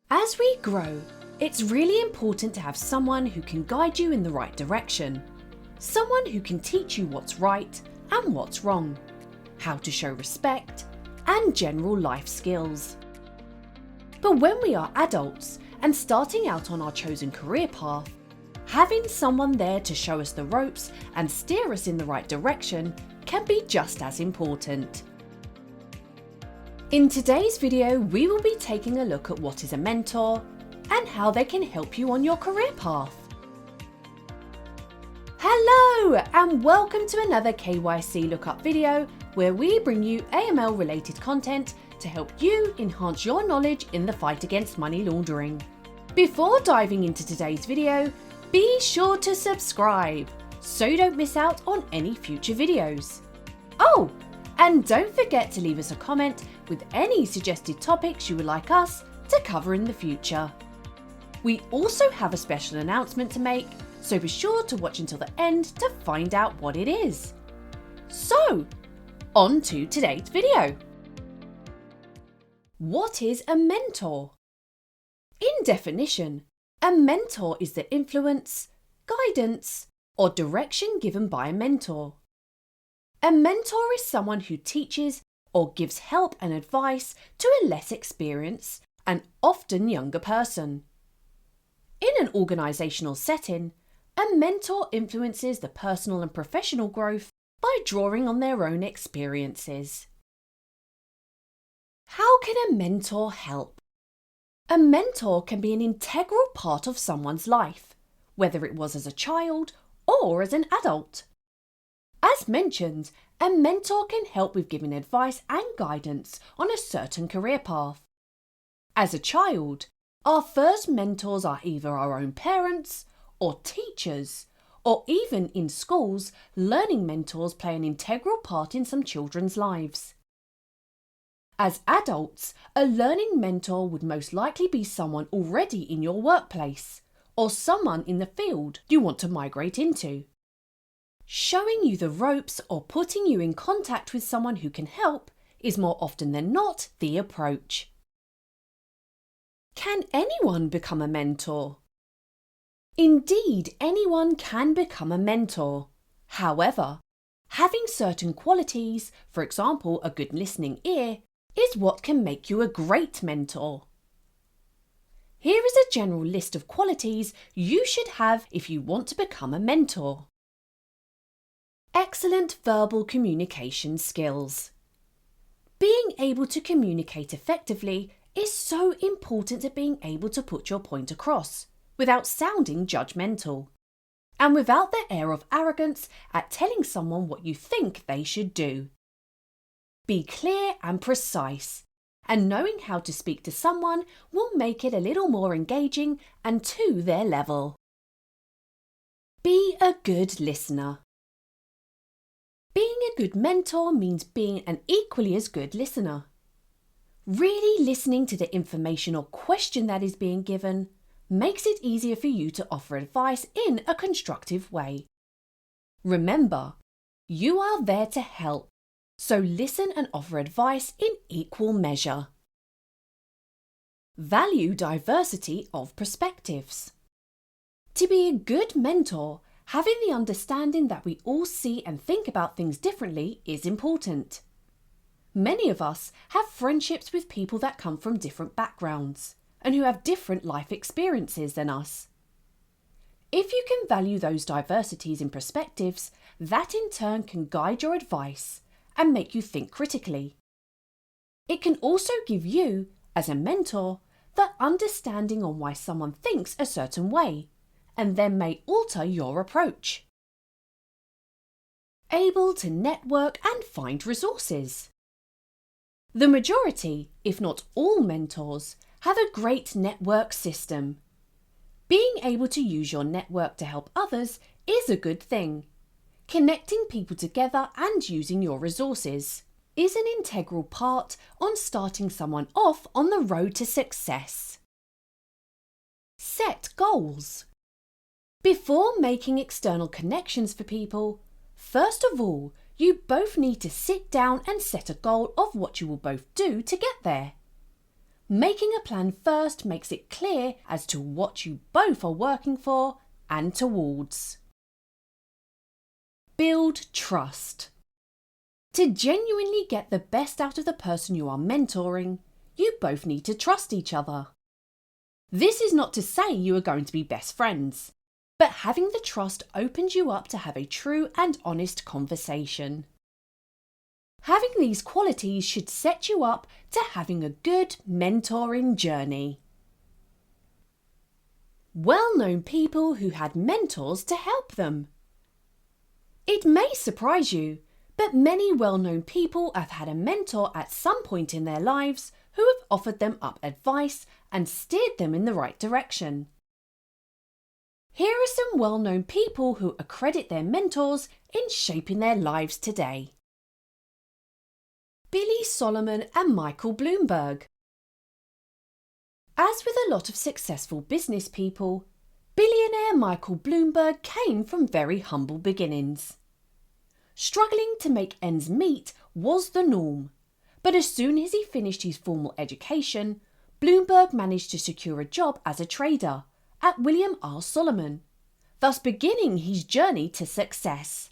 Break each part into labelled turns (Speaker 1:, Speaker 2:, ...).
Speaker 1: As we grow, it's really important to have someone who can guide you in the right direction. Someone who can teach you what's right and what's wrong, how to show respect, and general life skills. But when we are adults and starting out on our chosen career path, having someone there to show us the ropes and steer us in the right direction can be just as important. In today's video, we will be taking a look at what is a mentor and how they can help you on your career path. Hello and welcome to another KYC Lookup video where we bring you AML related content to help you enhance your knowledge in the fight against money laundering. Before diving into today's video, be sure to subscribe so you don't miss out on any future videos. Oh, and don't forget to leave us a comment with any suggested topics you would like us to cover in the future. We also have a special announcement to make, so be sure to watch until the end to find out what it is. So, on to today's video. What is a mentor? In definition, a mentor is the influence, guidance, or direction given by a mentor. A mentor is someone who teaches or gives help and advice to a less experienced and often younger person. In an organisational setting, a mentor influences the personal and professional growth by drawing on their own experiences. How can a mentor help? A mentor can be an integral part of someone's life, whether it was as a child or as an adult. As mentioned, a mentor can help with giving advice and guidance on a certain career path. As a child, our first mentors are either our own parents or teachers, or even in schools, learning mentors play an integral part in some children's lives. As adults, a learning mentor would most likely be someone already in your workplace, or someone in the field you want to migrate into. Showing you the ropes or putting you in contact with someone who can help is more often than not the approach. Can anyone become a mentor? Indeed, anyone can become a mentor. However, having certain qualities, for example a good listening ear, is what can make you a great mentor. Here is a general list of qualities you should have if you want to become a mentor. Excellent verbal communication skills. Being able to communicate effectively is so important to being able to put your point across without sounding judgmental and without the air of arrogance at telling someone what you think they should do. Be clear and precise, and knowing how to speak to someone will make it a little more engaging and to their level. Be a good listener. Being a good mentor means being an equally as good listener. Really listening to the information or question that is being given makes it easier for you to offer advice in a constructive way. Remember, you are there to help, so listen and offer advice in equal measure. Value diversity of perspectives. To be a good mentor, having the understanding that we all see and think about things differently is important. Many of us have friendships with people that come from different backgrounds and who have different life experiences than us. If you can value those diversities in perspectives, that in turn can guide your advice and make you think critically. It can also give you, as a mentor, the understanding on why someone thinks a certain way, and then may alter your approach. Able to network and find resources. The majority, if not all mentors, have a great network system. Being able to use your network to help others is a good thing. Connecting people together and using your resources is an integral part on starting someone off on the road to success. Set goals. Before making external connections for people, first of all, you both need to sit down and set a goal of what you will both do to get there. Making a plan first makes it clear as to what you both are working for and towards. Build trust. To genuinely get the best out of the person you are mentoring, you both need to trust each other. This is not to say you are going to be best friends, but having the trust opens you up to have a true and honest conversation. Having these qualities should set you up to having a good mentoring journey. Well-known people who had mentors to help them. It may surprise you, but many well-known people have had a mentor at some point in their lives who have offered them up advice and steered them in the right direction. Here are some well-known people who accredit their mentors in shaping their lives today. Billy Solomon and Michael Bloomberg. As with a lot of successful business people, billionaire Michael Bloomberg came from very humble beginnings. Struggling to make ends meet was the norm, but as soon as he finished his formal education, Bloomberg managed to secure a job as a trader at William R. Solomon, thus beginning his journey to success.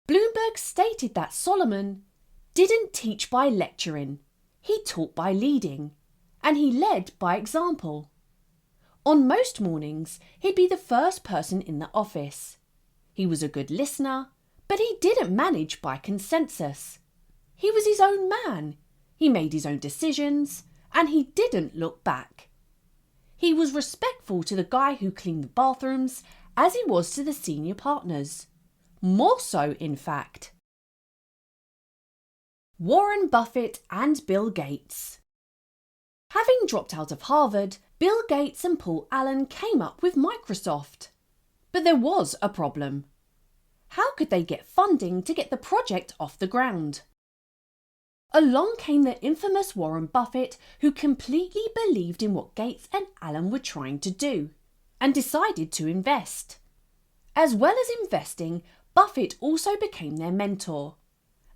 Speaker 1: Bloomberg stated that Solomon didn't teach by lecturing, he taught by leading, and he led by example. On most mornings, he'd be the first person in the office. He was a good listener, but he didn't manage by consensus. He was his own man, he made his own decisions, and he didn't look back. He was respectful to the guy who cleaned the bathrooms as he was to the senior partners. More so, in fact. Warren Buffett and Bill Gates. Having dropped out of Harvard, Bill Gates and Paul Allen came up with Microsoft. But there was a problem. How could they get funding to get the project off the ground? Along came the infamous Warren Buffett, who completely believed in what Gates and Allen were trying to do, and decided to invest. As well as investing, Buffett also became their mentor.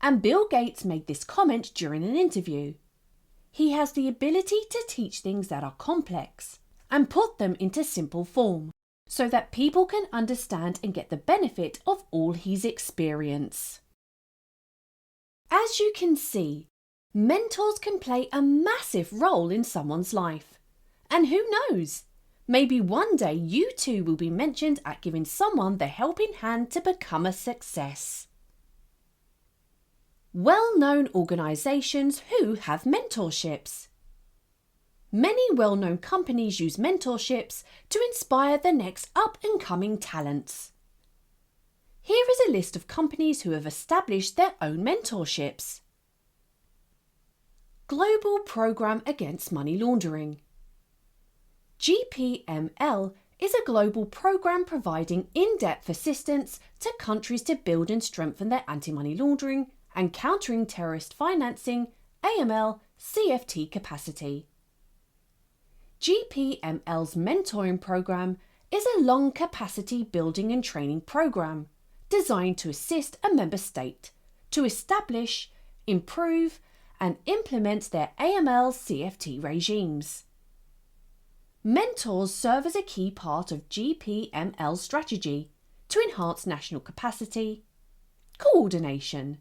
Speaker 1: And Bill Gates made this comment during an interview. He has the ability to teach things that are complex and put them into simple form so that people can understand and get the benefit of all his experience. As you can see, mentors can play a massive role in someone's life. And who knows, maybe one day you too will be mentioned at giving someone the helping hand to become a success. Well-known organisations who have mentorships. Many well-known companies use mentorships to inspire the next up-and-coming talents. Here is a list of companies who have established their own mentorships. Global Programme Against Money Laundering. GPML is a global programme providing in-depth assistance to countries to build and strengthen their anti-money laundering and countering terrorist financing, AML, CFT capacity. GPML's mentoring programme is a long capacity building and training programme designed to assist a member state to establish, improve and implement their AML CFT regimes. Mentors serve as a key part of GPML's strategy to enhance national capacity, coordination,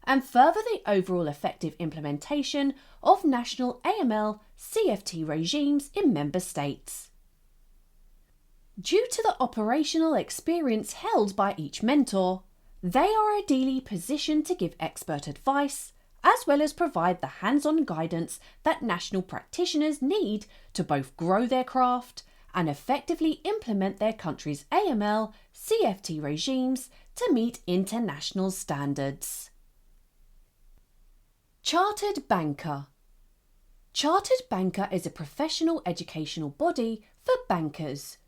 Speaker 1: and further the overall effective implementation of national AML CFT regimes in member states. Due to the operational experience held by each mentor, they are ideally positioned to give expert advice as well as provide the hands-on guidance that national practitioners need to both grow their craft and effectively implement their country's AML CFT regimes to meet international standards. Chartered Banker. Chartered Banker is a professional educational body for bankers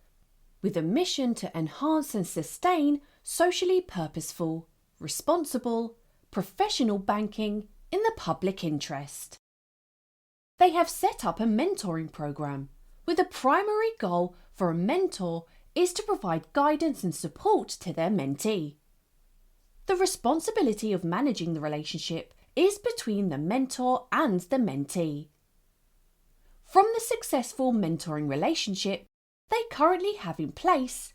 Speaker 1: with a mission to enhance and sustain socially purposeful, responsible, professional banking in the public interest. They have set up a mentoring program with a primary goal for a mentor is to provide guidance and support to their mentee. The responsibility of managing the relationship is between the mentor and the mentee, From the successful mentoring relationship they currently have in place,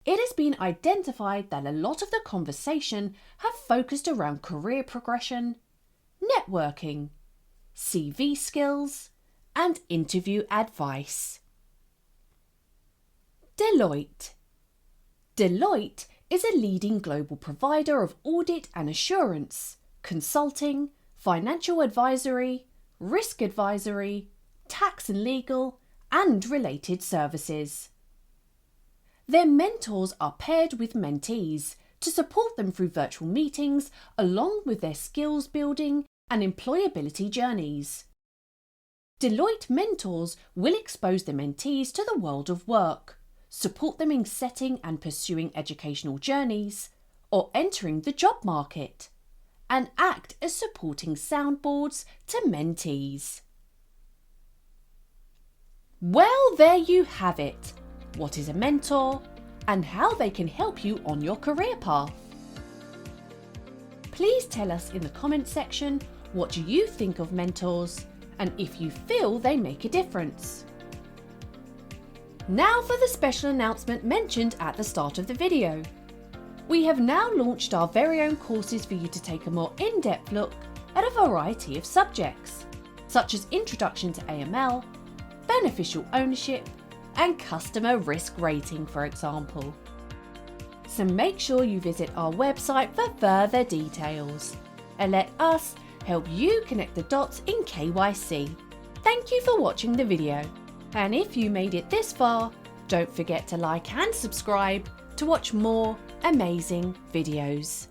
Speaker 1: it has been identified that a lot of the conversation have focused around career progression, networking, CV skills, and interview advice. Deloitte. Deloitte is a leading global provider of audit and assurance, consulting, financial advisory, risk advisory, tax and legal, and related services. Their mentors are paired with mentees to support them through virtual meetings along with their skills building and employability journeys. Deloitte mentors will expose the mentees to the world of work, support them in setting and pursuing educational journeys or entering the job market, and act as supporting soundboards to mentees. Well, there you have it. What is a mentor and how they can help you on your career path. Please tell us in the comment section what you think of mentors and if you feel they make a difference. Now for the special announcement mentioned at the start of the video. We have now launched our very own courses for you to take a more in-depth look at a variety of subjects, such as Introduction to AML, Beneficial Ownership, and Customer Risk Rating, for example. So make sure you visit our website for further details and let us help you connect the dots in KYC. Thank you for watching the video, and if you made it this far, don't forget to like and subscribe to watch more amazing videos.